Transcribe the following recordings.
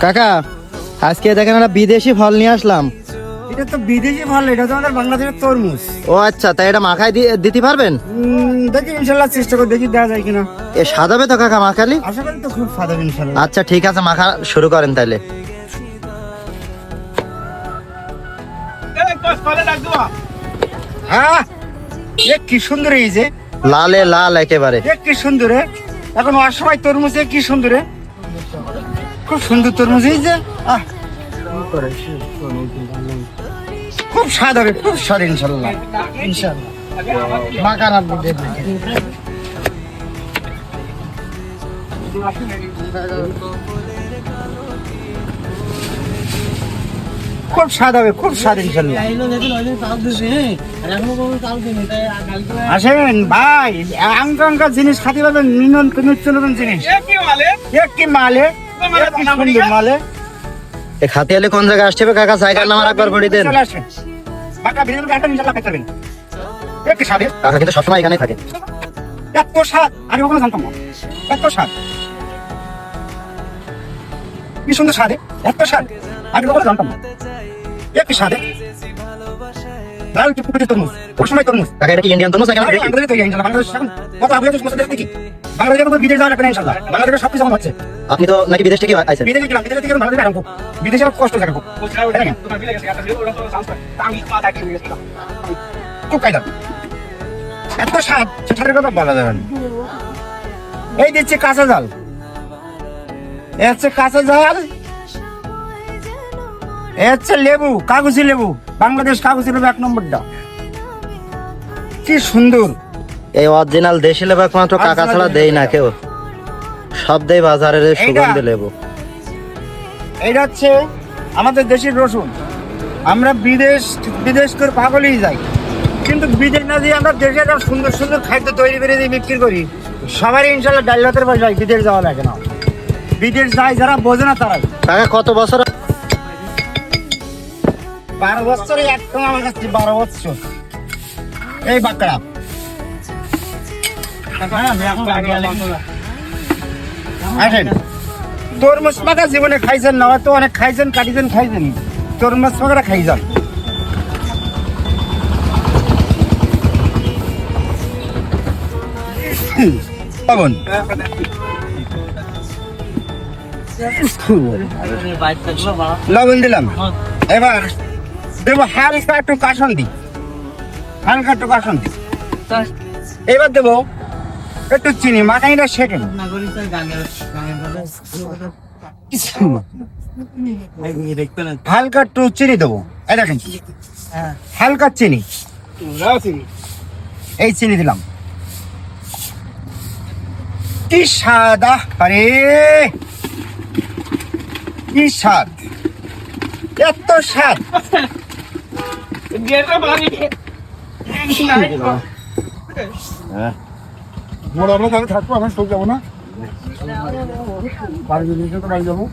কাকা আজকে দেখেন একটা বিদেশি ফল নিয়ে আসলাম। এটা তো বিদেশি ফল, এটা তো আমাদের বাংলাদেশের তরমুজ। ও আচ্ছা, তাই এটা মাখায় দিতে পারবেন? দেখি ইনশাল্লাহ চেষ্টা করে দেখি দেওয়া যায় কিনা। এ সাদাবে তো কাকা মাখালি? আশা করি তো খুব স্বাদ হবে ইনশাল্লাহ। আচ্ছা ঠিক আছে, মাখা শুরু করেন তাহলে। হ্যাঁ, এ কি সুন্দর এই যে লালে লাল একেবারে। এ কি সুন্দর, এখন অসময় তরমুজ কি সুন্দর, খুব সুন্দর তরমুজ এই যে। খুব স্বাদ হবে, খুব স্বাদ ইনশাল্লাহ। ইনশাল্লাহ মাখার আপনি দেখবেন। খুব স্বাদ হবে, খুব স্বাদ ইনশাল্লাহ। আসেন ভাই, আঙ্কা জিনিস খাতে পারবেন, নিত্য নতুন জিনিস। কি মালে সুন্দর মালে। এ খাতিয়ালে কোন জায়গায় আসছে কাকা? জায়গার নাম একবার বলে দেন। চলে আসেন বাঁকা বিরিয়ানি গাঁটা ইনশাল্লাহ খেতে পারবেন। কি স্বাদ, কাকা কিন্তু সবসময় এখানে থাকে। এত স্বাদ আমি কখনো জানতাম না। এত স্বাদ, কি সুন্দর স্বাদ, এত স্বাদ আমি কখনো জানতাম না। কি স্বাদ, লাল টুকটুকে তরমুজ, অসময় তরমুজ। কাকা এটা কি ইন্ডিয়ান তরমুজ নাকি? বাংলাদেশে তো ইনশাল্লাহ, বাংলাদেশ এখন কত আগে তো সমস্যা দেখি। বাংলাদেশে কোনো বিদেশ যাওয়া লাগবে না ইনশাল্লাহ, বাংলাদেশে সবকিছু আমার হচ্ছে। আপনি তো নাকি বিদেশ থেকে আইছেন? বিদেশে গেলাম, বিদেশে থেকে বাংলাদেশে আরাম, বিদেশে কষ্ট জায়গা খুব। খুব কায়দা, এত স্বাদ সেটার কথা বলা যাবে না। এই দিচ্ছে কাঁচা জাল, এ হচ্ছে কাঁচা জাল, এ হচ্ছে লেবু, কাগজি লেবু, বাংলাদেশ কাগজি লেবু 1 নম্বরটা। কি সুন্দর, এই অরিজিনাল দেশি লেবু একমাত্র কাকা ছাড়া দেই না কেউ, সব দেই বাজারের সুগন্ধি লেবু। এইটা হচ্ছে আমাদের দেশের রসুন। আমরা বিদেশ বিদেশ করে পাগলই যাই, কিন্তু বিদেশ না দিয়ে আমরা দেশে একটা সুন্দর সুন্দর খাদ্য তৈরি করে দিয়ে বিক্রি করি। সবারই ইনশাল্লাহ ডাল ভাতের পয়সায় বিদেশ যাওয়া লাগে না। বিদেশ যায় যারা বোঝে না তারাই। কাকা কত বছর? 12 বছরে একদম আমার কাছে 12 বছর এই বাঁকড়া। আসেন, তরমুজ পাকা জীবনে খাইছেন না? হয়তো অনেক খাইছেন, কাটিছেন, খাইছেন, তরমুজ পাকাটা খাই যান। পাবন লবণ দিলাম, এবার দেবো হালকা একটু কাসন্দি, হালকা একটু কাসন্দি। এবার দেবো একটু চিনি, মাখাইটা সেকেন্ড। হালকা একটু চিনি দেবো, এই দেখেন হালকা চিনি, এই চিনি দিলাম। কি স্বাদ, আরে কি স্বাদ, এত স্বাদ। আমরা থাকবো, আমরা সব যাবো না, বাড়ি যাবো।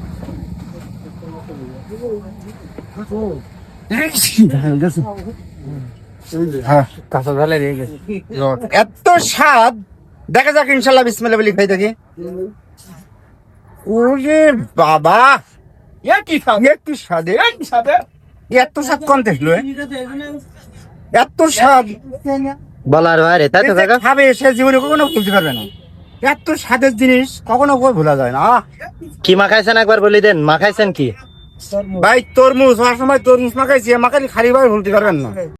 এত স্বাদ, দেখা যাক ইনশাল্লাহ বিসমিল্লাহ বলি খাই দেখি। ওরে বাবা, কি স্বাদ, এত স্বাদ কোন দেখলো, এত স্বাদ বলার বাইরে, তাই তো কাকা? খাবে সে জীবনে কখনো ভুলতে পারবে না। এত স্বাদের জিনিস কখনো ভোলা যায় না। কি মাখাইছেন একবার বলে দেন, মাখাইছেন কি? ভাই তরমুজ, সময় তরমুজ মাখাইছি, মাখালি খালি ভাবে ভুলতে পারবেন না।